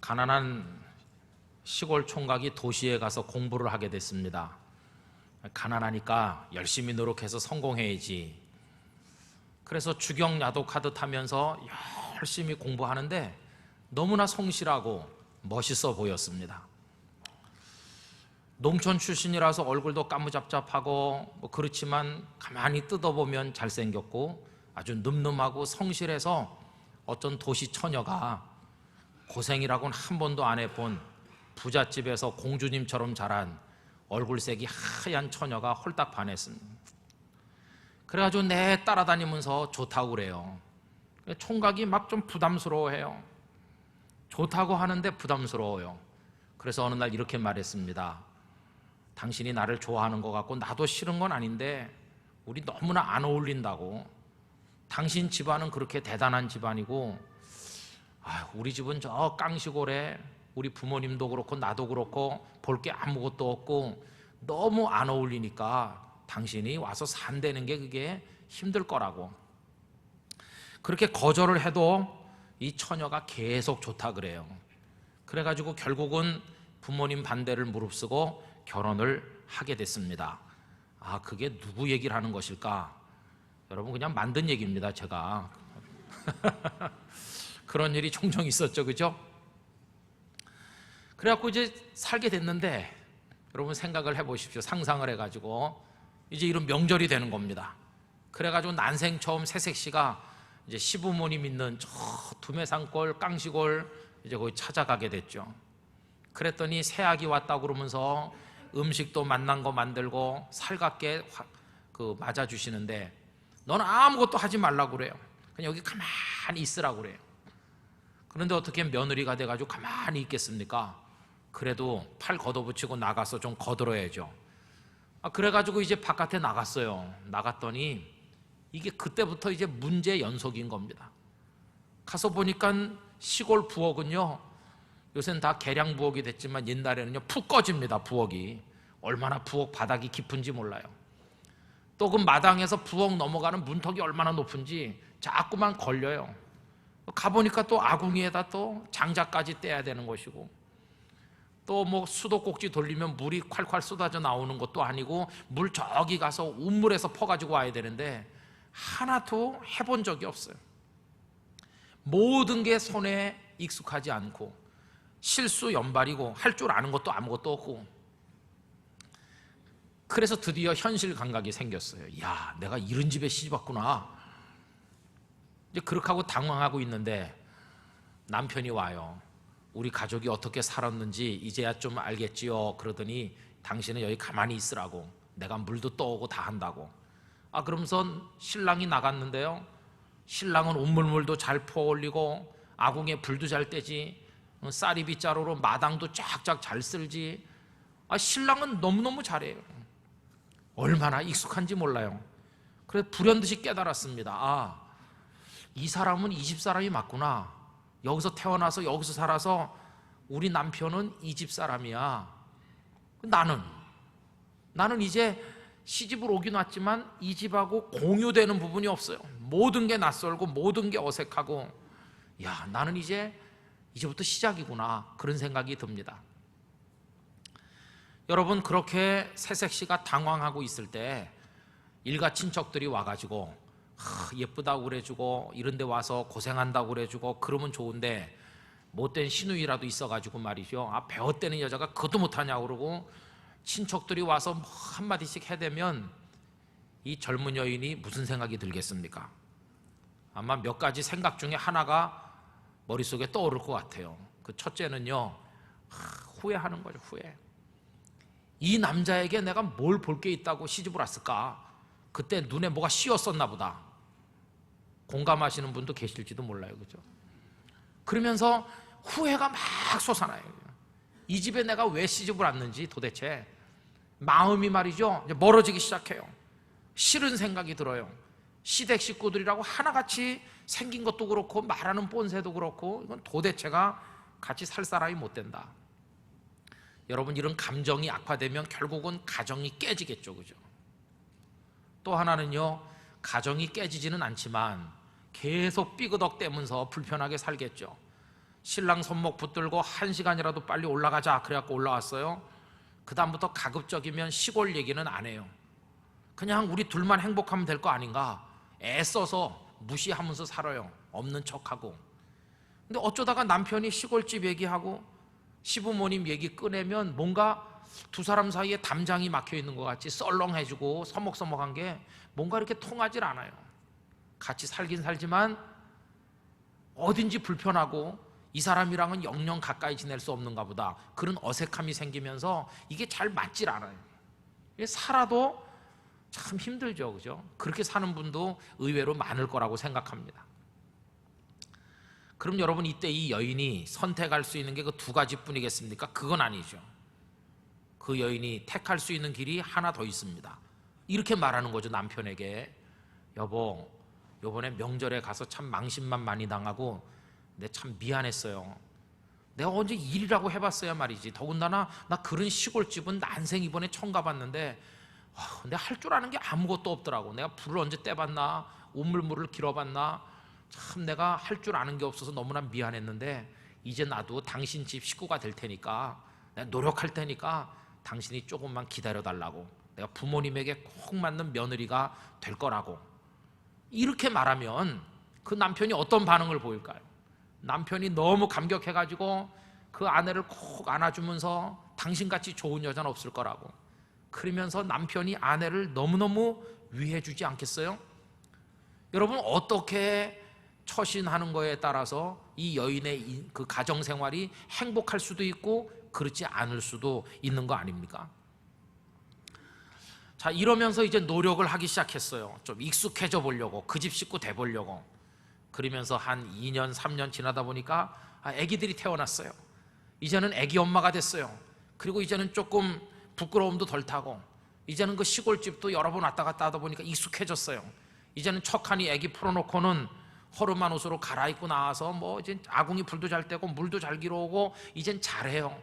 가난한 시골 총각이 도시에 가서 공부를 하게 됐습니다. 가난하니까 열심히 노력해서 성공해야지. 그래서 주경야독하듯 하면서 열심히 공부하는데 너무나 성실하고 멋있어 보였습니다. 농촌 출신이라서 얼굴도 까무잡잡하고 그렇지만 가만히 뜯어보면 잘생겼고 아주 늠름하고 성실해서 어떤 도시 처녀가 고생이라고는 한 번도 안 해본 부잣집에서 공주님처럼 자란 얼굴색이 하얀 처녀가 홀딱 반했습니다. 그래가지고 내 따라다니면서 좋다고 그래요. 총각이 막 좀 부담스러워해요. 좋다고 하는데 부담스러워요. 그래서 어느 날 이렇게 말했습니다. 당신이 나를 좋아하는 것 같고 나도 싫은 건 아닌데 우리 너무나 안 어울린다고. 당신 집안은 그렇게 대단한 집안이고 우리 집은 저 깡시골에 우리 부모님도 그렇고 나도 그렇고 볼 게 아무것도 없고 너무 안 어울리니까 당신이 와서 산다는 게 그게 힘들 거라고. 그렇게 거절을 해도 이 처녀가 계속 좋다 그래요. 그래가지고 결국은 부모님 반대를 무릅쓰고 결혼을 하게 됐습니다. 그게 누구 얘기를 하는 것일까? 여러분, 그냥 만든 얘기입니다, 제가. 그런 일이 종종 있었죠, 그죠? 그래갖고 이제 살게 됐는데 여러분 생각을 해보십시오. 상상을 해가지고 이제 이런 명절이 되는 겁니다. 그래가지고 난생 처음 새색시가 이제 시부모님 있는 저 두메산골 깡시골 이제 거기 찾아가게 됐죠. 그랬더니 새아기 왔다고 그러면서 음식도 맛난 거 만들고 살갑게 맞아주시는데 너는 아무것도 하지 말라고 그래요. 그냥 여기 가만히 있으라고 그래요. 그런데 어떻게 며느리가 돼가지고 가만히 있겠습니까? 그래도 팔 걷어붙이고 나가서 좀 거들어야죠. 그래가지고 이제 바깥에 나갔어요. 나갔더니 이게 그때부터 이제 문제 연속인 겁니다. 가서 보니까 시골 부엌은요, 요새는 다 계량 부엌이 됐지만 옛날에는요 푹 꺼집니다. 부엌이 얼마나 부엌 바닥이 깊은지 몰라요. 또 그 마당에서 부엌 넘어가는 문턱이 얼마나 높은지 자꾸만 걸려요. 가보니까 또 아궁이에다 또 장작까지 떼야 되는 것이고, 또 뭐 수도꼭지 돌리면 물이 콸콸 쏟아져 나오는 것도 아니고 물 저기 가서 운물에서 퍼가지고 와야 되는데 하나도 해본 적이 없어요. 모든 게 손에 익숙하지 않고 실수 연발이고 할 줄 아는 것도 아무것도 없고, 그래서 드디어 현실 감각이 생겼어요. 야, 내가 이런 집에 시집 왔구나. 이제 그렇게 하고 당황하고 있는데 남편이 와요. 우리 가족이 어떻게 살았는지 이제야 좀 알겠지요. 그러더니 당신은 여기 가만히 있으라고. 내가 물도 떠오고 다 한다고. 그러면서 신랑이 나갔는데요, 신랑은 온물물도 잘 퍼올리고 아궁이에 불도 잘 떼지, 쌀이 빗자루로 마당도 쫙쫙 잘 쓸지. 신랑은 너무너무 잘해요. 얼마나 익숙한지 몰라요. 그래서 불현듯이 깨달았습니다. 이 사람은 이 집 사람이 맞구나. 여기서 태어나서 여기서 살아서 우리 남편은 이 집 사람이야. 나는 이제 시집을 오긴 왔지만 이 집하고 공유되는 부분이 없어요. 모든 게 낯설고 모든 게 어색하고, 야, 나는 이제부터 시작이구나, 그런 생각이 듭니다. 여러분, 그렇게 새색시가 당황하고 있을 때 일가 친척들이 와가지고 예쁘다고 그래주고 이런 데 와서 고생한다고 그래주고 그러면 좋은데 못된 시누이라도 있어가지고 말이죠, 배웠다는 여자가 그것도 못하냐고 그러고 친척들이 와서 뭐 한마디씩 해대면 이 젊은 여인이 무슨 생각이 들겠습니까? 아마 몇 가지 생각 중에 하나가 머릿속에 떠오를 것 같아요. 그 첫째는요, 후회하는 거죠. 후회. 이 남자에게 내가 뭘 볼 게 있다고 시집을 왔을까? 그때 눈에 뭐가 씌었었나 보다. 공감하시는 분도 계실지도 몰라요. 그죠? 그러면서 후회가 막 솟아나요. 이 집에 내가 왜 시집을 왔는지 도대체 마음이 말이죠, 이제 멀어지기 시작해요. 싫은 생각이 들어요. 시댁 식구들이라고 하나같이 생긴 것도 그렇고 말하는 본새도 그렇고 이건 도대체가 같이 살 사람이 못 된다. 여러분, 이런 감정이 악화되면 결국은 가정이 깨지겠죠. 그죠? 또 하나는요, 가정이 깨지지는 않지만 계속 삐그덕대면서 불편하게 살겠죠. 신랑 손목 붙들고 1시간이라도 빨리 올라가자 그래갖고 올라왔어요. 그 다음부터 가급적이면 시골 얘기는 안 해요. 그냥 우리 둘만 행복하면 될 거 아닌가, 애써서 무시하면서 살아요. 없는 척하고. 근데 어쩌다가 남편이 시골집 얘기하고 시부모님 얘기 꺼내면 뭔가 두 사람 사이에 담장이 막혀 있는 것 같이 썰렁해지고 서먹서먹한 게 뭔가 이렇게 통하질 않아요. 같이 살긴 살지만 어딘지 불편하고 이 사람이랑은 영영 가까이 지낼 수 없는가 보다, 그런 어색함이 생기면서 이게 잘 맞질 않아요. 살아도 참 힘들죠, 그죠? 그렇게 사는 분도 의외로 많을 거라고 생각합니다. 그럼 여러분, 이때 이 여인이 선택할 수 있는 게 그 두 가지뿐이겠습니까? 그건 아니죠. 그 여인이 택할 수 있는 길이 하나 더 있습니다. 이렇게 말하는 거죠, 남편에게. 여보, 요번에 명절에 가서 참 망신만 많이 당하고 내 참 미안했어요. 내가 언제 일이라고 해봤어야 말이지. 더군다나 나 그런 시골집은 난생 이번에 처음 가봤는데 내가 할 줄 아는 게 아무것도 없더라고. 내가 불을 언제 떼봤나, 우물물을 길어봤나, 참 내가 할 줄 아는 게 없어서 너무나 미안했는데 이제 나도 당신 집 식구가 될 테니까 내가 노력할 테니까 당신이 조금만 기다려달라고, 내가 부모님에게 꼭 맞는 며느리가 될 거라고. 이렇게 말하면 그 남편이 어떤 반응을 보일까요? 남편이 너무 감격해가지고 그 아내를 꼭 안아주면서 당신같이 좋은 여자는 없을 거라고, 그러면서 남편이 아내를 너무너무 위해주지 않겠어요? 여러분, 어떻게 처신하는 거에 따라서 이 여인의 그 가정생활이 행복할 수도 있고 그렇지 않을 수도 있는 거 아닙니까? 자, 이러면서 이제 노력을 하기 시작했어요. 좀 익숙해져 보려고, 그 집 식구 돼 보려고. 그러면서 한 2년 3년 지나다 보니까 아기들이 태어났어요. 이제는 아기 엄마가 됐어요. 그리고 이제는 조금 부끄러움도 덜 타고, 이제는 그 시골집도 여러 번 왔다 갔다 하다 보니까 익숙해졌어요. 이제는 척하니 아기 풀어놓고는 허름한 옷으로 갈아입고 나와서 뭐 이제 아궁이 불도 잘 떼고 물도 잘 길어오고 이젠 잘해요.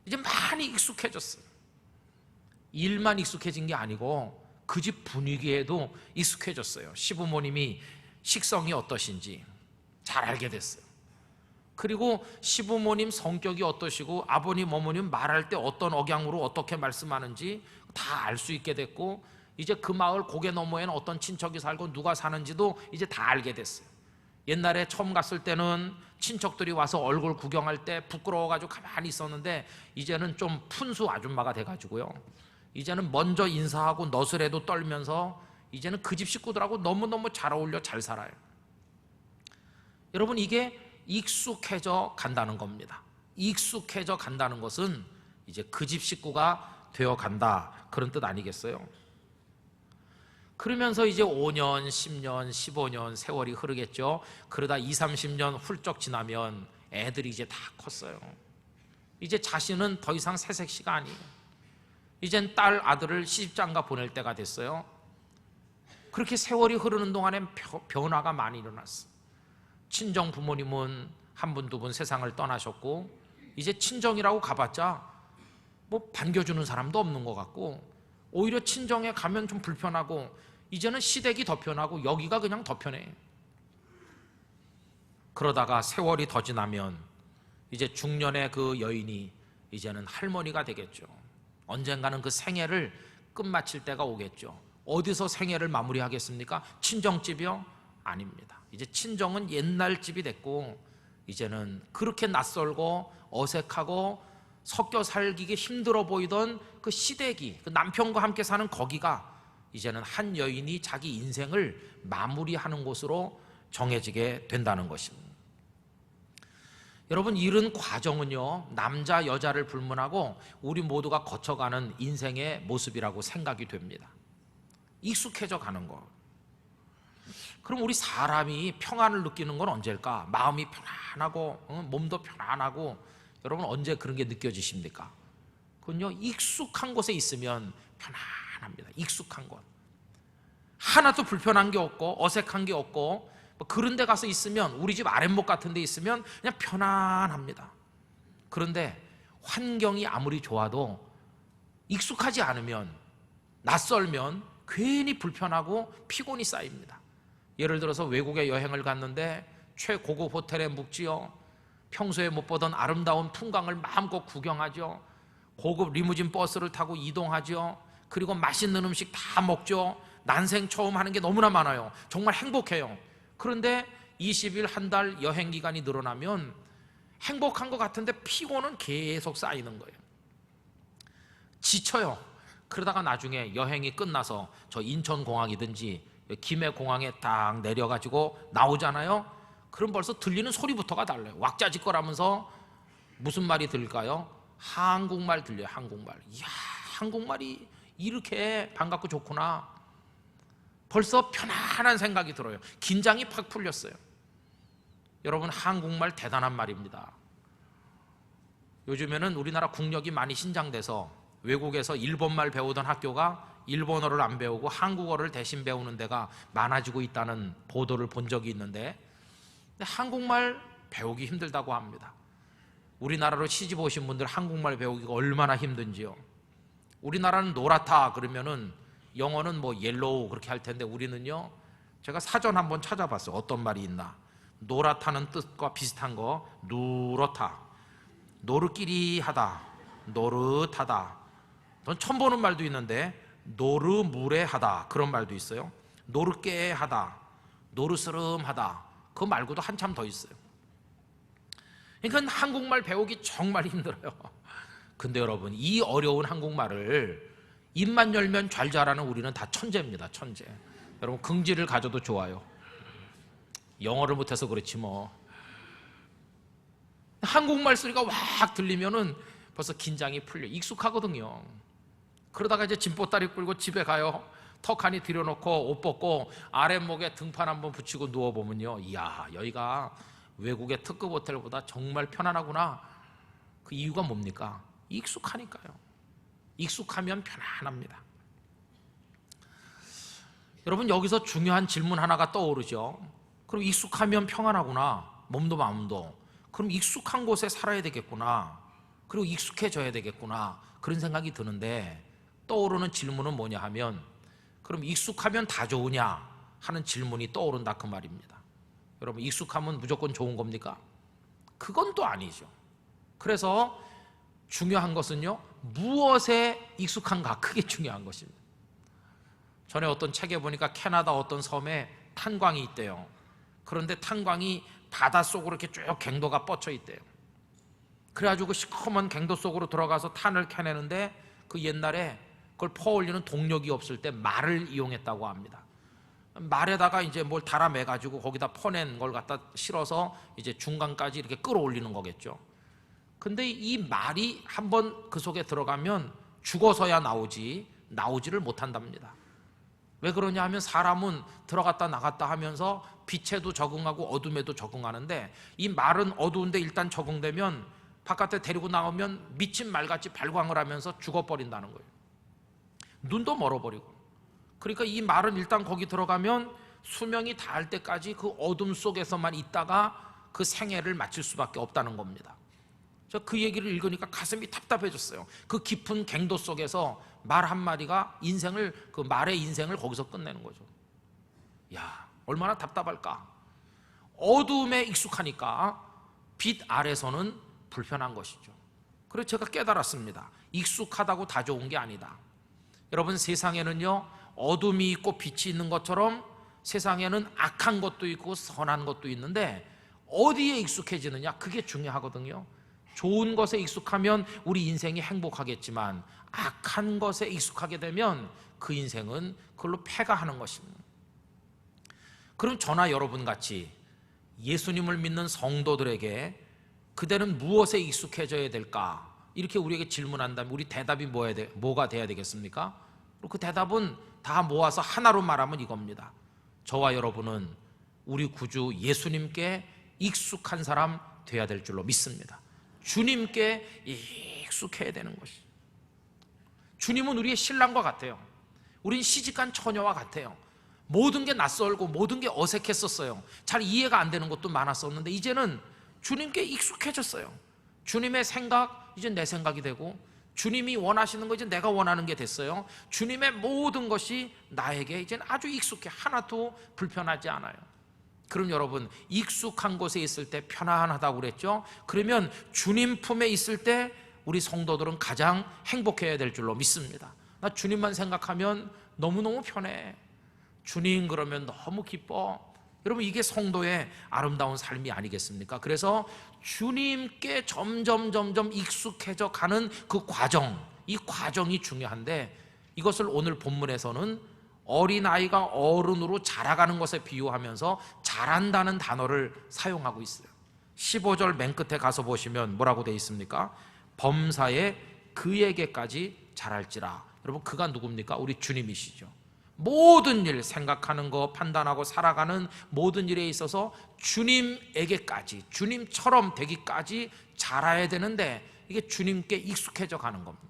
이제 많이 익숙해졌어요. 일만 익숙해진 게 아니고 그 집 분위기에도 익숙해졌어요. 시부모님이 식성이 어떠신지 잘 알게 됐어요. 그리고 시부모님 성격이 어떠시고 아버님 어머님 말할 때 어떤 억양으로 어떻게 말씀하는지 다 알 수 있게 됐고, 이제 그 마을 고개 너머에는 어떤 친척이 살고 누가 사는지도 이제 다 알게 됐어요. 옛날에 처음 갔을 때는 친척들이 와서 얼굴 구경할 때 부끄러워가지고 가만히 있었는데 이제는 좀 푼수 아줌마가 돼가지고요, 이제는 먼저 인사하고 너스레도 떨면서 이제는 그 집 식구들하고 너무너무 잘 어울려 잘 살아요. 여러분, 이게 익숙해져 간다는 겁니다. 익숙해져 간다는 것은 이제 그 집 식구가 되어 간다, 그런 뜻 아니겠어요? 그러면서 이제 5년, 10년, 15년 세월이 흐르겠죠. 그러다 20, 30년 훌쩍 지나면 애들이 이제 다 컸어요. 이제 자신은 더 이상 새색시가 아니에요. 이젠 딸, 아들을 시집장가 보낼 때가 됐어요. 그렇게 세월이 흐르는 동안에 변화가 많이 일어났어요. 친정 부모님은 한 분, 두 분 세상을 떠나셨고, 이제 친정이라고 가봤자 뭐 반겨주는 사람도 없는 것 같고, 오히려 친정에 가면 좀 불편하고, 이제는 시댁이 더 편하고 여기가 그냥 더 편해. 그러다가 세월이 더 지나면 이제 중년의 그 여인이 이제는 할머니가 되겠죠. 언젠가는 그 생애를 끝마칠 때가 오겠죠. 어디서 생애를 마무리하겠습니까? 친정집이요? 아닙니다. 이제 친정은 옛날 집이 됐고, 이제는 그렇게 낯설고 어색하고 섞여 살기가 힘들어 보이던 그 시댁이, 그 남편과 함께 사는 거기가 이제는 한 여인이 자기 인생을 마무리하는 곳으로 정해지게 된다는 것입니다. 여러분, 이런 과정은요, 남자 여자를 불문하고 우리 모두가 거쳐가는 인생의 모습이라고 생각이 됩니다. 익숙해져 가는 것. 그럼 우리 사람이 평안을 느끼는 건 언제일까? 마음이 편안하고 몸도 편안하고, 여러분 언제 그런 게 느껴지십니까? 그건요, 익숙한 곳에 있으면 편안합니다. 익숙한 곳. 하나도 불편한 게 없고 어색한 게 없고, 그런 데 가서 있으면, 우리 집 아랫목 같은 데 있으면 그냥 편안합니다. 그런데 환경이 아무리 좋아도 익숙하지 않으면, 낯설면 괜히 불편하고 피곤이 쌓입니다. 예를 들어서 외국에 여행을 갔는데 최고급 호텔에 묵지요. 평소에 못 보던 아름다운 풍광을 마음껏 구경하죠. 고급 리무진 버스를 타고 이동하죠. 그리고 맛있는 음식 다 먹죠. 난생 처음 하는 게 너무나 많아요. 정말 행복해요. 그런데 20일, 한 달 여행 기간이 늘어나면 행복한 것 같은데 피곤은 계속 쌓이는 거예요. 지쳐요. 그러다가 나중에 여행이 끝나서 저 인천공항이든지 김해공항에 딱 내려가지고 나오잖아요. 그럼 벌써 들리는 소리부터가 달라요. 왁자지껄하면서 무슨 말이 들릴까요? 한국말 들려요. 한국말. 이야, 한국말이 이렇게 반갑고 좋구나. 벌써 편안한 생각이 들어요. 긴장이 팍 풀렸어요. 여러분, 한국말 대단한 말입니다. 요즘에는 우리나라 국력이 많이 신장돼서 외국에서 일본말 배우던 학교가 일본어를 안 배우고 한국어를 대신 배우는 데가 많아지고 있다는 보도를 본 적이 있는데, 한국말 배우기 힘들다고 합니다. 우리나라로 시집 오신 분들 한국말 배우기가 얼마나 힘든지요. 우리나라는 노랗다 그러면은 영어는 뭐 옐로우 그렇게 할 텐데, 우리는요, 제가 사전 한번 찾아봤어요. 어떤 말이 있나. 노랗다는 뜻과 비슷한 거, 누렇다, 노르끼리하다, 노릇하다. 전 처음 보는 말도 있는데 노르무레하다 그런 말도 있어요. 노릇깨하다, 노르스름하다. 그거 말고도 한참 더 있어요. 그러니까 한국말 배우기 정말 힘들어요. 근데 여러분, 이 어려운 한국말을 입만 열면 잘 자라는 우리는 다 천재입니다. 천재. 여러분, 긍지를 가져도 좋아요. 영어를 못해서 그렇지 뭐. 한국말 소리가 확 들리면은 벌써 긴장이 풀려. 익숙하거든요. 그러다가 이제 짐보따리 끌고 집에 가요. 턱하니 들여놓고 옷 벗고 아랫목에 등판 한번 붙이고 누워보면요, 이야, 여기가 외국의 특급 호텔보다 정말 편안하구나. 그 이유가 뭡니까? 익숙하니까요. 익숙하면 편안합니다. 여러분, 여기서 중요한 질문 하나가 떠오르죠. 그럼 익숙하면 평안하구나, 몸도 마음도. 그럼 익숙한 곳에 살아야 되겠구나, 그리고 익숙해져야 되겠구나, 그런 생각이 드는데, 떠오르는 질문은 뭐냐 하면, 그럼 익숙하면 다 좋으냐 하는 질문이 떠오른다 그 말입니다. 여러분, 익숙하면 무조건 좋은 겁니까? 그건 또 아니죠. 그래서 중요한 것은요, 무엇에 익숙한가, 그게 중요한 것입니다. 전에 어떤 책에 보니까 캐나다 어떤 섬에 탄광이 있대요. 그런데 탄광이 바닷속으로 이렇게 쭉 갱도가 뻗쳐 있대요. 그래가지고 그 시커먼 갱도 속으로 들어가서 탄을 캐내는데, 그 옛날에 그걸 퍼올리는 동력이 없을 때 말을 이용했다고 합니다. 말에다가 이제 뭘 달아 매가지고 거기다 퍼낸 걸 갖다 실어서 이제 중간까지 이렇게 끌어올리는 거겠죠. 근데 이 말이 한번 그 속에 들어가면 죽어서야 나오지를 못한답니다. 왜 그러냐 하면, 사람은 들어갔다 나갔다 하면서 빛에도 적응하고 어둠에도 적응하는데, 이 말은 어두운데 일단 적응되면 바깥에 데리고 나오면 미친 말같이 발광을 하면서 죽어버린다는 거예요. 눈도 멀어버리고. 그러니까 이 말은 일단 거기 들어가면 수명이 닿을 때까지 그 어둠 속에서만 있다가 그 생애를 마칠 수밖에 없다는 겁니다. 저 그 얘기를 읽으니까 가슴이 답답해졌어요. 그 깊은 갱도 속에서 말 한마디가 그 말의 인생을 거기서 끝내는 거죠. 야, 얼마나 답답할까. 어둠에 익숙하니까 빛 아래서는 불편한 것이죠. 그래서 제가 깨달았습니다. 익숙하다고 다 좋은 게 아니다. 여러분, 세상에는요, 어둠이 있고 빛이 있는 것처럼 세상에는 악한 것도 있고 선한 것도 있는데, 어디에 익숙해지느냐, 그게 중요하거든요. 좋은 것에 익숙하면 우리 인생이 행복하겠지만, 악한 것에 익숙하게 되면 그 인생은 그걸로 패가하는 것입니다. 그럼 저나 여러분 같이 예수님을 믿는 성도들에게 그대는 무엇에 익숙해져야 될까, 이렇게 우리에게 질문한다면 우리 대답이 뭐가 돼야 되겠습니까? 그 대답은 다 모아서 하나로 말하면 이겁니다. 저와 여러분은 우리 구주 예수님께 익숙한 사람 돼야 될 줄로 믿습니다. 주님께 익숙해야 되는 것이. 주님은 우리의 신랑과 같아요. 우린 시집간 처녀와 같아요. 모든 게 낯설고 모든 게 어색했었어요. 잘 이해가 안 되는 것도 많았었는데, 이제는 주님께 익숙해졌어요. 주님의 생각 이제 내 생각이 되고, 주님이 원하시는 거 이제 내가 원하는 게 됐어요. 주님의 모든 것이 나에게 이제 아주 익숙해. 하나도 불편하지 않아요. 그럼 여러분, 익숙한 곳에 있을 때 편안하다고 그랬죠? 그러면 주님 품에 있을 때 우리 성도들은 가장 행복해야 될 줄로 믿습니다. 나 주님만 생각하면 너무너무 편해. 주님 그러면 너무 기뻐. 여러분, 이게 성도의 아름다운 삶이 아니겠습니까? 그래서 주님께 점점 익숙해져 가는 그 과정, 이 과정이 중요한데, 이것을 오늘 본문에서는 어린아이가 어른으로 자라가는 것에 비유하면서 자란다는 단어를 사용하고 있어요. 15절 맨 끝에 가서 보시면 뭐라고 되어 있습니까? 범사에 그에게까지 자랄지라. 여러분, 그가 누굽니까? 우리 주님이시죠. 모든 일, 생각하는 거, 판단하고 살아가는 모든 일에 있어서 주님에게까지, 주님처럼 되기까지 자라야 되는데, 이게 주님께 익숙해져 가는 겁니다.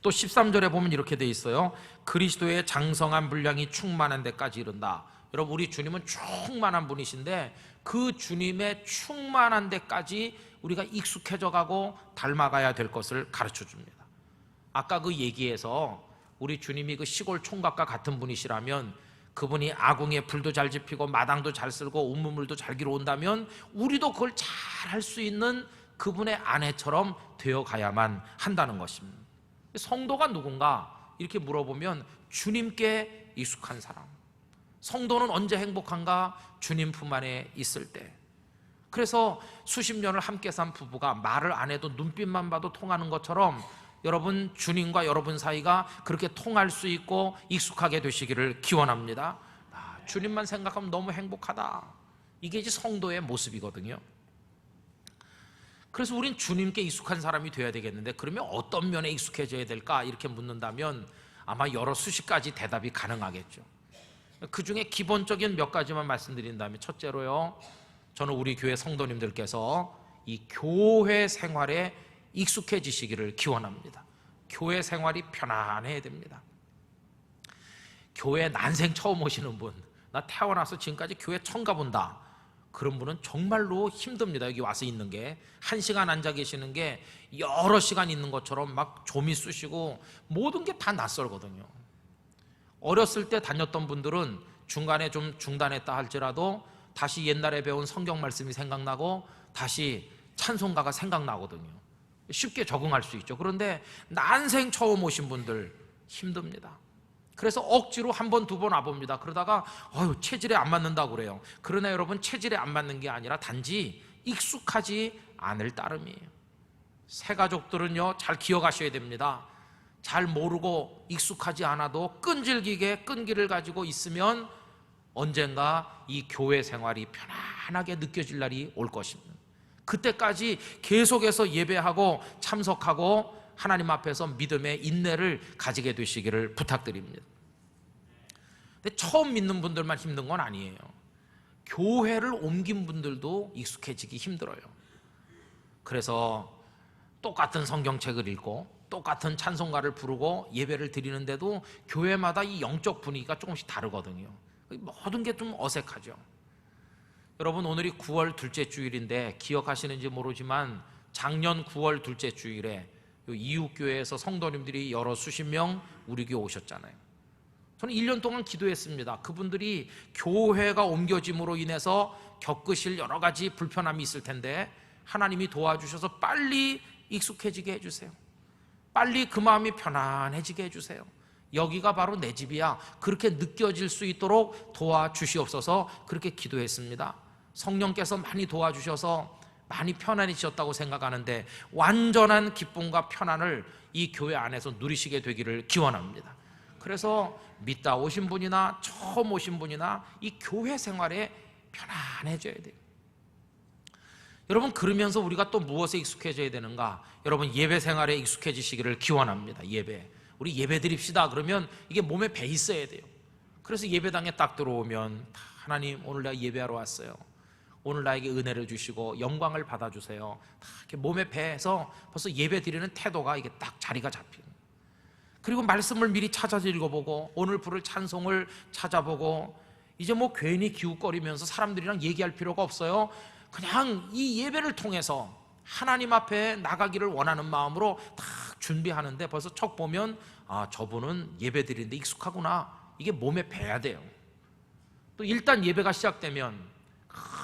또 13절에 보면 이렇게 돼 있어요. 그리스도의 장성한 분량이 충만한 데까지 이른다. 여러분, 우리 주님은 충만한 분이신데 그 주님의 충만한 데까지 우리가 익숙해져 가고 닮아가야 될 것을 가르쳐 줍니다. 아까 그 얘기에서 우리 주님이 그 시골 총각과 같은 분이시라면, 그분이 아궁이에 불도 잘 지피고 마당도 잘 쓸고 온무물도 잘 기르온다면 우리도 그걸 잘 할 수 있는 그분의 아내처럼 되어가야만 한다는 것입니다. 성도가 누군가 이렇게 물어보면 주님께 익숙한 사람. 성도는 언제 행복한가? 주님 품 안에 있을 때. 그래서 수십 년을 함께 산 부부가 말을 안 해도 눈빛만 봐도 통하는 것처럼, 여러분, 주님과 여러분 사이가 그렇게 통할 수 있고 익숙하게 되시기를 기원합니다. 주님만 생각하면 너무 행복하다. 이게 이제 성도의 모습이거든요. 그래서 우린 주님께 익숙한 사람이 되어야 되겠는데, 그러면 어떤 면에 익숙해져야 될까? 이렇게 묻는다면 아마 여러 수십 가지 대답이 가능하겠죠. 그 중에 기본적인 몇 가지만 말씀드린다면, 첫째로요, 저는 우리 교회 성도님들께서 이 교회 생활에 익숙해지시기를 기원합니다. 교회 생활이 편안해야 됩니다. 교회 난생 처음 오시는 분, 나 태어나서 지금까지 교회 처음 가본다, 그런 분은 정말로 힘듭니다. 여기 와서 있는 게, 1시간 앉아 계시는 게 여러 시간 있는 것처럼 막 좀이 쑤시고 모든 게 다 낯설거든요. 어렸을 때 다녔던 분들은 중간에 좀 중단했다 할지라도 다시 옛날에 배운 성경 말씀이 생각나고 다시 찬송가가 생각나거든요. 쉽게 적응할 수 있죠. 그런데 난생 처음 오신 분들 힘듭니다. 그래서 억지로 한 번, 두 번 와봅니다. 그러다가 체질에 안 맞는다고 그래요. 그러나 여러분, 체질에 안 맞는 게 아니라 단지 익숙하지 않을 따름이에요. 새 가족들은요, 잘 기억하셔야 됩니다. 잘 모르고 익숙하지 않아도 끈질기게 끈기를 가지고 있으면 언젠가 이 교회 생활이 편안하게 느껴질 날이 올 것입니다. 그때까지 계속해서 예배하고 참석하고 하나님 앞에서 믿음의 인내를 가지게 되시기를 부탁드립니다. 근데 처음 믿는 분들만 힘든 건 아니에요. 교회를 옮긴 분들도 익숙해지기 힘들어요. 그래서 똑같은 성경책을 읽고 똑같은 찬송가를 부르고 예배를 드리는데도 교회마다 이 영적 분위기가 조금씩 다르거든요. 모든 게 좀 어색하죠. 여러분, 오늘이 9월 둘째 주일인데 기억하시는지 모르지만 작년 9월 둘째 주일에 이웃교회에서 성도님들이 여러 수십 명 우리 교회 오셨잖아요. 저는 1년 동안 기도했습니다. 그분들이 교회가 옮겨짐으로 인해서 겪으실 여러 가지 불편함이 있을 텐데 하나님이 도와주셔서 빨리 익숙해지게 해주세요. 빨리 그 마음이 편안해지게 해주세요. 여기가 바로 내 집이야, 그렇게 느껴질 수 있도록 도와주시옵소서. 그렇게 기도했습니다. 성령께서 많이 도와주셔서 많이 편안해지셨다고 생각하는데 완전한 기쁨과 편안을 이 교회 안에서 누리시게 되기를 기원합니다. 그래서 믿다 오신 분이나 처음 오신 분이나 이 교회 생활에 편안해져야 돼요. 여러분, 그러면서 우리가 또 무엇에 익숙해져야 되는가? 여러분, 예배 생활에 익숙해지시기를 기원합니다. 우리 예배 드립시다 그러면 이게 몸에 배 있어야 돼요. 그래서 예배당에 딱 들어오면 하나님, 오늘 내가 예배하러 왔어요. 오늘 나에게 은혜를 주시고 영광을 받아주세요. 다 이렇게 몸에 배서 벌써 예배 드리는 태도가 이게 딱 자리가 잡히는. 그리고 말씀을 미리 찾아 읽어보고 오늘 부를 찬송을 찾아보고, 이제 뭐 괜히 기웃거리면서 사람들이랑 얘기할 필요가 없어요. 그냥 이 예배를 통해서 하나님 앞에 나가기를 원하는 마음으로 딱 준비하는데 벌써 척 보면 저분은 예배 드리는데 익숙하구나. 이게 몸에 배야 돼요. 또 일단 예배가 시작되면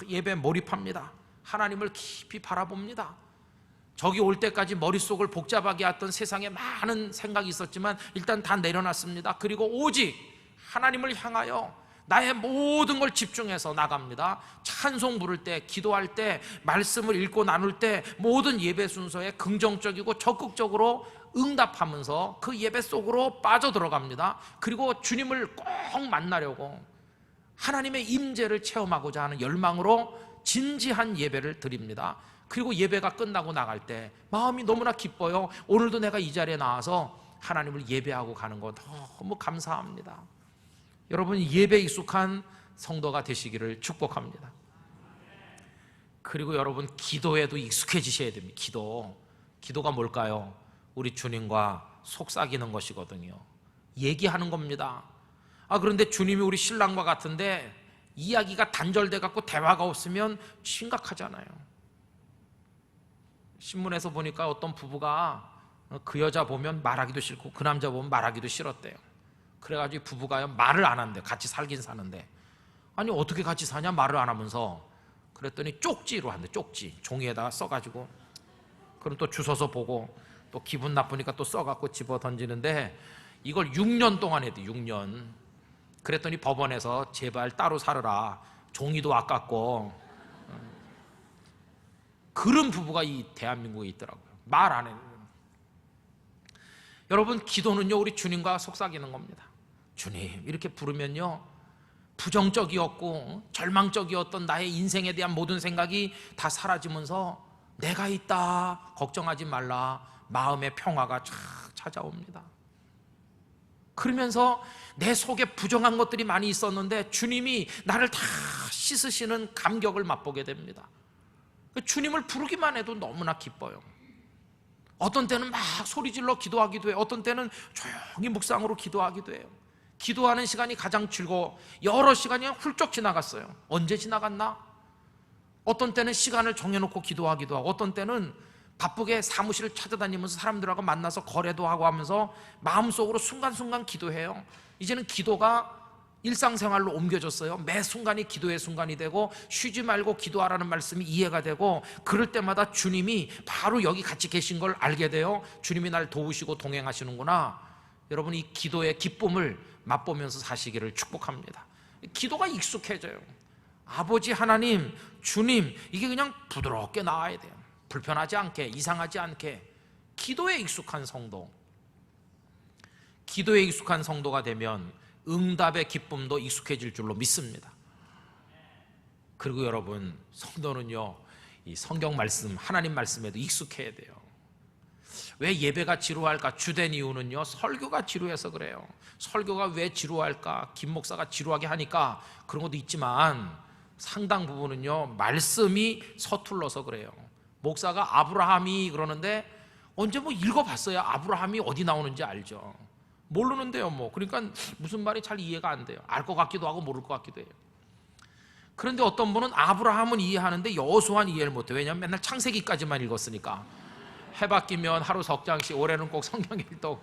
예배에 몰입합니다. 하나님을 깊이 바라봅니다. 저기 올 때까지 머릿속을 복잡하게 했던 세상에 많은 생각이 있었지만 일단 다 내려놨습니다. 그리고 오직 하나님을 향하여 나의 모든 걸 집중해서 나갑니다. 찬송 부를 때, 기도할 때, 말씀을 읽고 나눌 때 모든 예배 순서에 긍정적이고 적극적으로 응답하면서 그 예배 속으로 빠져들어갑니다. 그리고 주님을 꼭 만나려고 하나님의 임재를 체험하고자 하는 열망으로 진지한 예배를 드립니다. 그리고 예배가 끝나고 나갈 때 마음이 너무나 기뻐요. 오늘도 내가 이 자리에 나와서 하나님을 예배하고 가는 거 너무 감사합니다. 여러분, 예배에 익숙한 성도가 되시기를 축복합니다. 그리고 여러분, 기도에도 익숙해지셔야 됩니다. 기도가 뭘까요? 우리 주님과 속삭이는 것이거든요. 얘기하는 겁니다. 그런데 주님이 우리 신랑과 같은데 이야기가 단절돼 갖고 대화가 없으면 심각하잖아요. 신문에서 보니까 어떤 부부가 그 여자 보면 말하기도 싫고 그 남자 보면 말하기도 싫었대요. 그래가지고 부부가요, 말을 안 한대요. 같이 살긴 사는데. 아니 어떻게 같이 사냐, 말을 안 하면서. 그랬더니 쪽지로 한대. 쪽지 종이에다가 써가지고, 그럼 또 주워서 보고 또 기분 나쁘니까 또 써갖고 집어 던지는데 이걸 6년 동안 했대. 6년. 그랬더니 법원에서 제발 따로 살아라, 종이도 아깝고. 그런 부부가 이 대한민국에 있더라고요. 말 안 해요. 여러분, 기도는요 우리 주님과 속삭이는 겁니다. 주님 이렇게 부르면요, 부정적이었고 절망적이었던 나의 인생에 대한 모든 생각이 다 사라지면서 내가 있다, 걱정하지 말라, 마음의 평화가 쫙 찾아옵니다. 그러면서 내 속에 부정한 것들이 많이 있었는데 주님이 나를 다 씻으시는 감격을 맛보게 됩니다. 주님을 부르기만 해도 너무나 기뻐요. 어떤 때는 막 소리질러 기도하기도 해요. 어떤 때는 조용히 묵상으로 기도하기도 해요. 기도하는 시간이 가장 즐거워. 여러 시간이 훌쩍 지나갔어요. 언제 지나갔나? 어떤 때는 시간을 정해놓고 기도하기도 하고, 어떤 때는 바쁘게 사무실을 찾아다니면서 사람들하고 만나서 거래도 하고 하면서 마음속으로 순간순간 기도해요. 이제는 기도가 일상생활로 옮겨졌어요. 매 순간이 기도의 순간이 되고 쉬지 말고 기도하라는 말씀이 이해가 되고, 그럴 때마다 주님이 바로 여기 같이 계신 걸 알게 돼요. 주님이 날 도우시고 동행하시는구나. 여러분, 이 기도의 기쁨을 맛보면서 사시기를 축복합니다. 기도가 익숙해져요. 아버지 하나님, 주님, 이게 그냥 부드럽게 나와야 돼요. 불편하지 않게, 이상하지 않게. 기도에 익숙한 성도, 기도에 익숙한 성도가 되면 응답의 기쁨도 익숙해질 줄로 믿습니다. 그리고 여러분, 성도는요 이 성경 말씀, 하나님 말씀에도 익숙해야 돼요. 왜 예배가 지루할까? 주된 이유는요, 설교가 지루해서 그래요. 설교가 왜 지루할까? 김 목사가 지루하게 하니까 그런 것도 있지만 상당 부분은요 말씀이 서툴러서 그래요. 목사가 아브라함이 그러는데 언제 뭐 읽어봤어야 아브라함이 어디 나오는지 알죠. 모르는데요 뭐. 그러니까 무슨 말이 잘 이해가 안 돼요. 알 것 같기도 하고 모를 것 같기도 해요. 그런데 어떤 분은 아브라함은 이해하는데 여호수아는 이해를 못해요. 왜냐하면 맨날 창세기까지만 읽었으니까. 해바뀌면 하루 석 장씩, 올해는 꼭 성경 읽도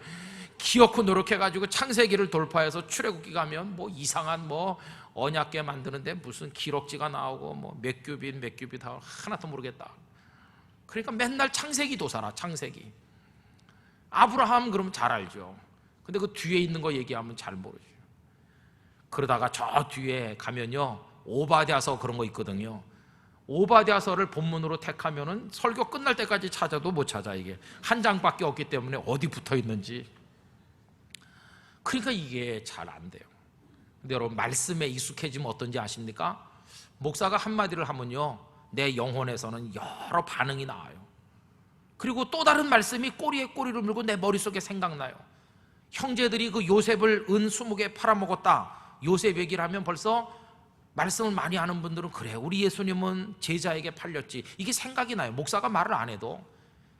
기어코 노력해가지고 창세기를 돌파해서 출애굽기 가면 뭐 이상한 뭐 언약궤 만드는데 무슨 기록지가 나오고 뭐 몇 규빗 하나도 모르겠다. 그러니까 맨날 창세기 도사라, 창세기. 아브라함 그러면 잘 알죠. 근데 그 뒤에 있는 거 얘기하면 잘 모르죠. 그러다가 저 뒤에 가면요 오바댜서 그런 거 있거든요. 오바댜서를 본문으로 택하면은 설교 끝날 때까지 찾아도 못 찾아. 이게 한 장밖에 없기 때문에 어디 붙어 있는지. 그러니까 이게 잘 안 돼요. 근데 여러분, 말씀에 익숙해지면 어떤지 아십니까? 목사가 한마디를 하면요 내 영혼에서는 여러 반응이 나와요. 그리고 또 다른 말씀이 꼬리에 꼬리를 물고 내 머릿속에 생각나요. 형제들이 그 요셉을 은 20개 팔아먹었다, 요셉 얘기를 하면 벌써 말씀을 많이 아는 분들은 그래, 우리 예수님은 제자에게 팔렸지, 이게 생각이 나요. 목사가 말을 안 해도.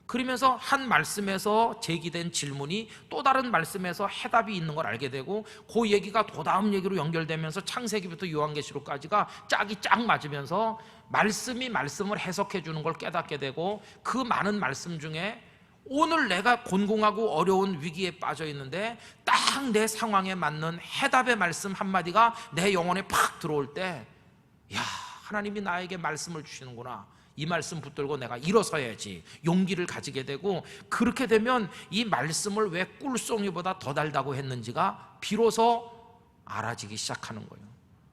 그러면서 한 말씀에서 제기된 질문이 또 다른 말씀에서 해답이 있는 걸 알게 되고, 그 얘기가 또 다음 얘기로 연결되면서 창세기부터 요한계시록까지가 짝이 짝 맞으면서 말씀이 말씀을 해석해 주는 걸 깨닫게 되고, 그 많은 말씀 중에 오늘 내가 곤궁하고 어려운 위기에 빠져 있는데 딱 내 상황에 맞는 해답의 말씀 한마디가 내 영혼에 팍 들어올 때, 야, 하나님이 나에게 말씀을 주시는구나, 이 말씀 붙들고 내가 일어서야지 용기를 가지게 되고, 그렇게 되면 이 말씀을 왜 꿀송이보다 더 달다고 했는지가 비로소 알아지기 시작하는 거예요.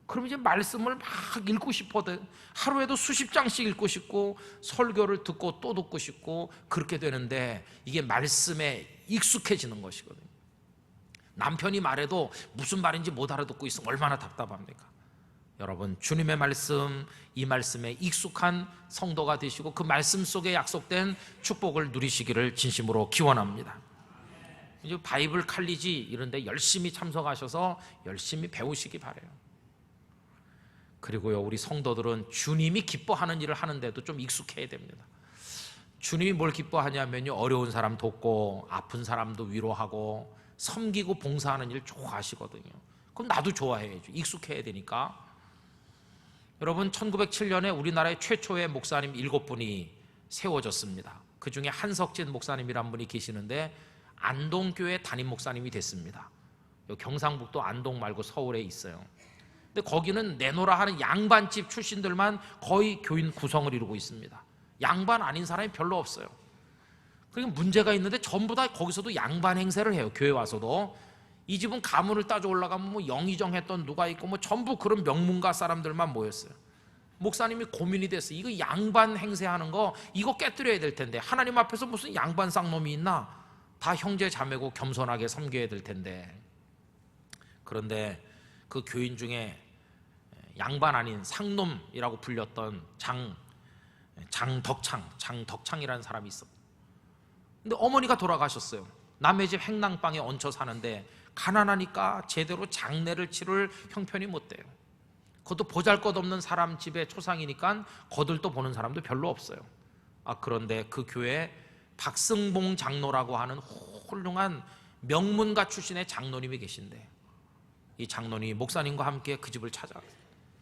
그럼 이제 말씀을 막 읽고 싶어도 하루에도 수십 장씩 읽고 싶고 설교를 듣고 또 듣고 싶고 그렇게 되는데, 이게 말씀에 익숙해지는 것이거든요. 남편이 말해도 무슨 말인지 못 알아듣고 있으면 얼마나 답답합니까? 여러분, 주님의 말씀, 이 말씀에 익숙한 성도가 되시고 그 말씀 속에 약속된 축복을 누리시기를 진심으로 기원합니다. 이제 바이블 칼리지 이런 데 열심히 참석하셔서 열심히 배우시기 바라요. 그리고요, 우리 성도들은 주님이 기뻐하는 일을 하는데도 좀 익숙해야 됩니다. 주님이 뭘 기뻐하냐면요, 어려운 사람 돕고 아픈 사람도 위로하고 섬기고 봉사하는 일 좋아하시거든요. 그럼 나도 좋아해야죠. 익숙해야 되니까. 여러분, 1907년에 우리나라의 최초의 목사님 7분이 세워졌습니다. 그 중에 한석진 목사님이란 분이 계시는데 안동교회 담임 목사님이 됐습니다. 경상북도 안동 말고 서울에 있어요. 근데 거기는 내노라 하는 양반집 출신들만 거의 교인 구성을 이루고 있습니다. 양반 아닌 사람이 별로 없어요. 그러니까 문제가 있는데 전부 다 거기서도 양반 행세를 해요. 교회 와서도. 이 집은 가문을 따져 올라가면 뭐 영의정 했던 누가 있고 뭐 전부 그런 명문가 사람들만 모였어요. 목사님이 고민이 됐어요. 이거 양반 행세하는 거 이거 깨뜨려야 될 텐데, 하나님 앞에서 무슨 양반 쌍놈이 있나? 다 형제 자매고 겸손하게 섬겨야 될 텐데. 그런데 그 교인 중에 양반 아닌 상놈이라고 불렸던 장덕창이라는 사람이 있었고, 근데 어머니가 돌아가셨어요. 남의 집 행랑방에 얹혀 사는데 가난하니까 제대로 장례를 치를 형편이 못 돼요. 그것도 보잘것없는 사람 집의 초상이니까 거들떠 보는 사람도 별로 없어요. 그런데 그 교회에 박승봉 장로라고 하는 훌륭한 명문가 출신의 장로님이 계신데, 이 장로님이 목사님과 함께 그 집을 찾아가요.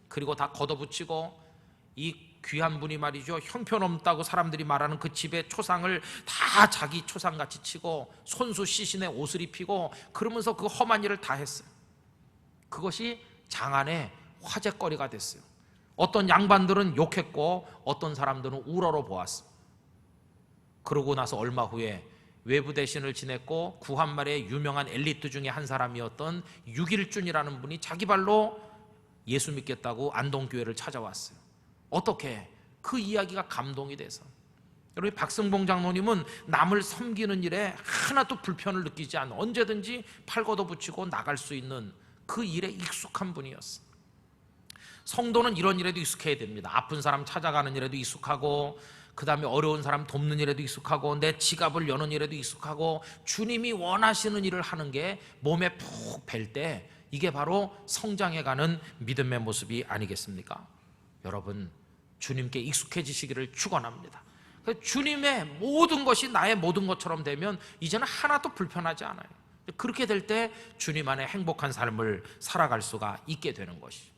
그리고 다 걷어붙이고 이 귀한 분이 말이죠, 형편없다고 사람들이 말하는 그 집의 초상을 다 자기 초상같이 치고 손수 시신의 옷을 입히고 그러면서 그 험한 일을 다 했어요. 그것이 장안의 화제거리가 됐어요. 어떤 양반들은 욕했고 어떤 사람들은 우러러 보았어요. 그러고 나서 얼마 후에 외부 대신을 지냈고 구한말의 유명한 엘리트 중에 한 사람이었던 육일준이라는 분이 자기 발로 예수 믿겠다고 안동교회를 찾아왔어요. 어떻게? 그 이야기가 감동이 돼서. 여러분, 박승봉 장로님은 남을 섬기는 일에 하나도 불편을 느끼지 않는, 언제든지 팔 걷어붙이고 나갈 수 있는 그 일에 익숙한 분이었어요. 성도는 이런 일에도 익숙해야 됩니다. 아픈 사람 찾아가는 일에도 익숙하고, 그 다음에 어려운 사람 돕는 일에도 익숙하고, 내 지갑을 여는 일에도 익숙하고, 주님이 원하시는 일을 하는 게 몸에 푹 뵐 때 이게 바로 성장해가는 믿음의 모습이 아니겠습니까? 여러분, 주님께 익숙해지시기를 축원합니다. 주님의 모든 것이 나의 모든 것처럼 되면 이제는 하나도 불편하지 않아요. 그렇게 될 때 주님 안에 행복한 삶을 살아갈 수가 있게 되는 것이죠.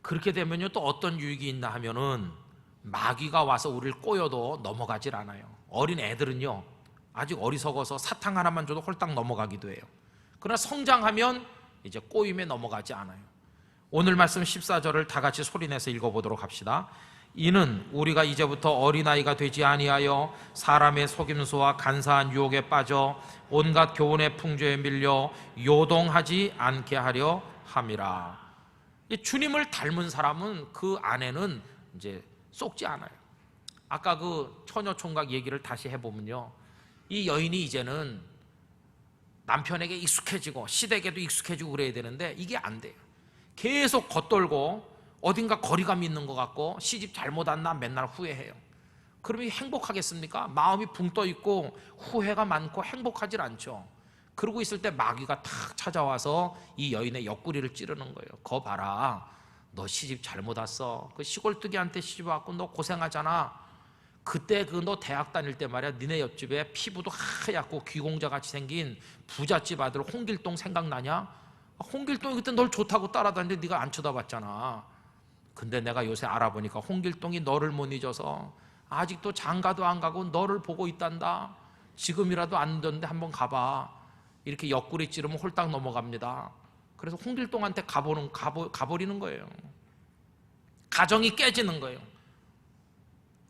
그렇게 되면요, 또 어떤 유익이 있나 하면은 마귀가 와서 우리를 꼬여도 넘어가질 않아요. 어린 애들은요, 아직 어리석어서 사탕 하나만 줘도 홀딱 넘어가기도 해요. 그러나 성장하면 이제 꼬임에 넘어가지 않아요. 오늘 말씀 14절을 다 같이 소리내서 읽어보도록 합시다. 이는 우리가 이제부터 어린아이가 되지 아니하여 사람의 속임수와 간사한 유혹에 빠져 온갖 교훈의 풍조에 밀려 요동하지 않게 하려 함이라. 주님을 닮은 사람은 그 안에는 이제 쏙지 않아요. 아까 그 처녀총각 얘기를 다시 해보면요, 이 여인이 이제는 남편에게 익숙해지고 시댁에도 익숙해지고 그래야 되는데 이게 안 돼요. 계속 겉돌고 어딘가 거리감이 있는 것 같고 시집 잘못 왔나 맨날 후회해요. 그러면 행복하겠습니까? 마음이 붕 떠 있고 후회가 많고 행복하질 않죠. 그러고 있을 때 마귀가 탁 찾아와서 이 여인의 옆구리를 찌르는 거예요. 거 봐라, 너 시집 잘못 왔어. 그 시골뜨기한테 시집 왔고 너 고생하잖아. 그때 그 너 대학 다닐 때 말이야, 니네 옆집에 피부도 하얗고 귀공자같이 생긴 부잣집 아들 홍길동 생각나냐? 홍길동이 그때 널 좋다고 따라다니는데 네가 안 쳐다봤잖아. 근데 내가 요새 알아보니까 홍길동이 너를 못 잊어서 아직도 장가도 안 가고 너를 보고 있단다. 지금이라도 안 되는데 한번 가봐. 이렇게 옆구리 찌르면 홀딱 넘어갑니다. 그래서 홍길동한테 가버리는 거예요. 가정이 깨지는 거예요.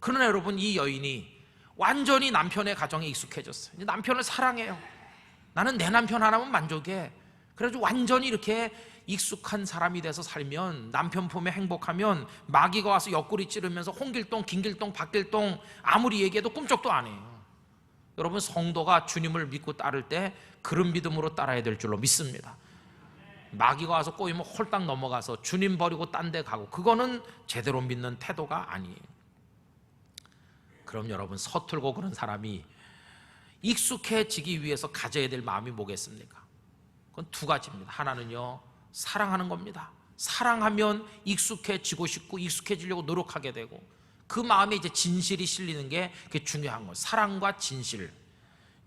그러나 여러분, 이 여인이 완전히 남편의 가정에 익숙해졌어요. 이제 남편을 사랑해요. 나는 내 남편 하나면 만족해. 그래서 완전히 이렇게 익숙한 사람이 돼서 살면, 남편 품에 행복하면 마귀가 와서 옆구리 찌르면서 홍길동, 김길동, 박길동 아무리 얘기해도 꿈쩍도 안 해요. 여러분, 성도가 주님을 믿고 따를 때 그런 믿음으로 따라야 될 줄로 믿습니다. 마귀가 와서 꼬이면 홀딱 넘어가서 주님 버리고 딴 데 가고, 그거는 제대로 믿는 태도가 아니에요. 그럼 여러분, 서툴고 그런 사람이 익숙해지기 위해서 가져야 될 마음이 뭐겠습니까? 그건 두 가지입니다. 하나는요, 사랑하는 겁니다. 사랑하면 익숙해지고 싶고 익숙해지려고 노력하게 되고, 그 마음에 이제 진실이 실리는 게 그게 중요한 거예요. 사랑과 진실.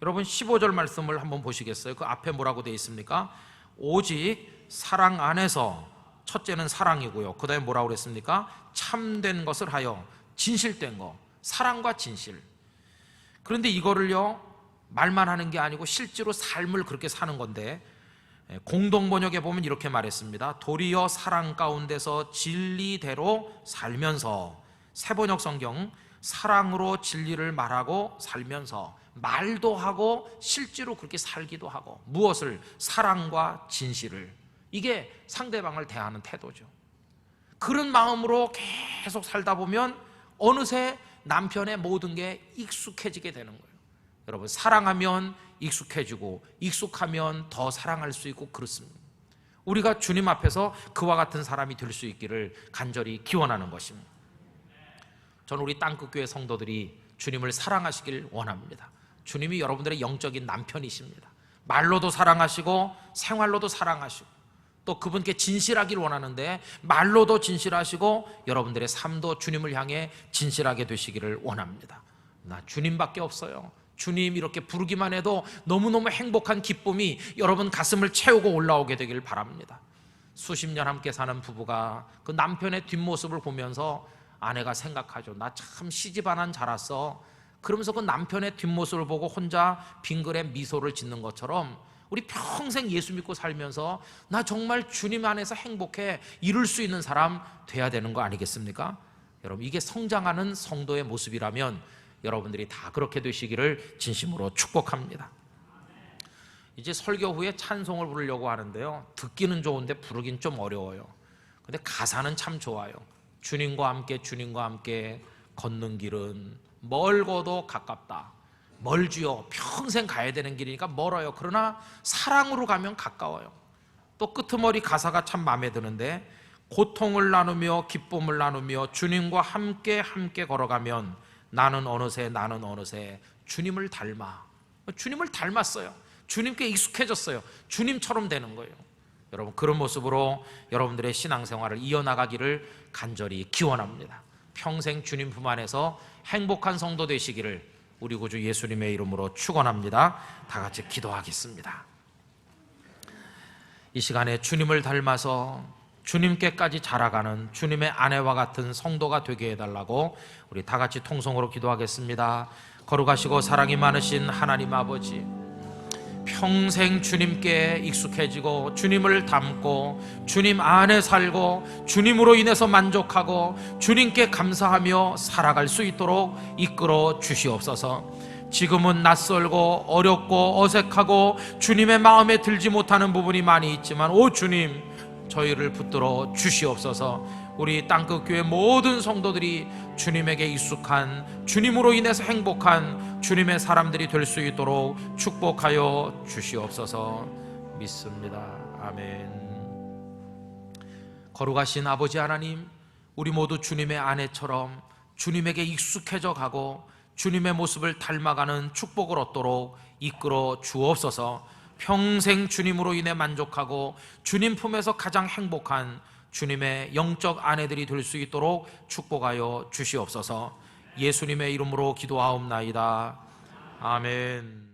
여러분, 15절 말씀을 한번 보시겠어요? 그 앞에 뭐라고 되어 있습니까? 오직 사랑 안에서, 첫째는 사랑이고요, 그 다음에 뭐라고 그랬습니까? 참된 것을 하여, 진실된 거, 사랑과 진실. 그런데 이거를요, 말만 하는 게 아니고 실제로 삶을 그렇게 사는 건데, 공동번역에 보면 이렇게 말했습니다. 도리어 사랑 가운데서 진리대로 살면서. 새번역 성경, 사랑으로 진리를 말하고 살면서, 말도 하고 실제로 그렇게 살기도 하고. 무엇을? 사랑과 진실을. 이게 상대방을 대하는 태도죠. 그런 마음으로 계속 살다 보면 어느새 남편의 모든 게 익숙해지게 되는 거예요. 여러분, 사랑하면 익숙해지고 익숙하면 더 사랑할 수 있고 그렇습니다. 우리가 주님 앞에서 그와 같은 사람이 될 수 있기를 간절히 기원하는 것입니다. 저는 우리 땅끝교회 성도들이 주님을 사랑하시길 원합니다. 주님이 여러분들의 영적인 남편이십니다. 말로도 사랑하시고 생활로도 사랑하시고, 또 그분께 진실하길 원하는데 말로도 진실하시고 여러분들의 삶도 주님을 향해 진실하게 되시기를 원합니다. 나 주님밖에 없어요. 주님 이렇게 부르기만 해도 너무너무 행복한 기쁨이 여러분 가슴을 채우고 올라오게 되기를 바랍니다. 수십 년 함께 사는 부부가 그 남편의 뒷모습을 보면서 아내가 생각하죠. 나 참 시집 안 자랐어. 그러면서 그 남편의 뒷모습을 보고 혼자 빙그레 미소를 짓는 것처럼 우리 평생 예수 믿고 살면서 나 정말 주님 안에서 행복해, 이룰 수 있는 사람 돼야 되는 거 아니겠습니까? 여러분, 이게 성장하는 성도의 모습이라면 여러분들이 다 그렇게 되시기를 진심으로 축복합니다. 이제 설교 후에 찬송을 부르려고 하는데요, 듣기는 좋은데 부르긴 좀 어려워요. 근데 가사는 참 좋아요. 주님과 함께 걷는 길은 멀고도 가깝다. 멀지요. 평생 가야 되는 길이니까 멀어요. 그러나 사랑으로 가면 가까워요. 또 끄트머리 가사가 참 마음에 드는데, 고통을 나누며 기쁨을 나누며 주님과 함께 걸어가면 나는 어느새 주님을 닮았어요. 주님께 익숙해졌어요. 주님처럼 되는 거예요. 여러분, 그런 모습으로 여러분들의 신앙생활을 이어나가기를 간절히 기원합니다. 평생 주님 품 안에서 행복한 성도 되시기를 우리 구주 예수님의 이름으로 축원합니다. 다 같이 기도하겠습니다. 이 시간에 주님을 닮아서 주님께까지 자라가는 주님의 아내와 같은 성도가 되게 해달라고 우리 다 같이 통성으로 기도하겠습니다. 거룩하시고 사랑이 많으신 하나님 아버지, 평생 주님께 익숙해지고 주님을 닮고 주님 안에 살고 주님으로 인해서 만족하고 주님께 감사하며 살아갈 수 있도록 이끌어 주시옵소서. 지금은 낯설고 어렵고 어색하고 주님의 마음에 들지 못하는 부분이 많이 있지만, 오 주님, 저희를 붙들어 주시옵소서. 우리 땅끝교회 모든 성도들이 주님에게 익숙한, 주님으로 인해서 행복한 주님의 사람들이 될 수 있도록 축복하여 주시옵소서. 믿습니다. 아멘. 거룩하신 아버지 하나님, 우리 모두 주님의 아내처럼 주님에게 익숙해져 가고 주님의 모습을 닮아가는 축복을 얻도록 이끌어 주옵소서. 평생 주님으로 인해 만족하고 주님 품에서 가장 행복한 주님의 영적 아내들이 될 수 있도록 축복하여 주시옵소서. 예수님의 이름으로 기도하옵나이다. 아멘.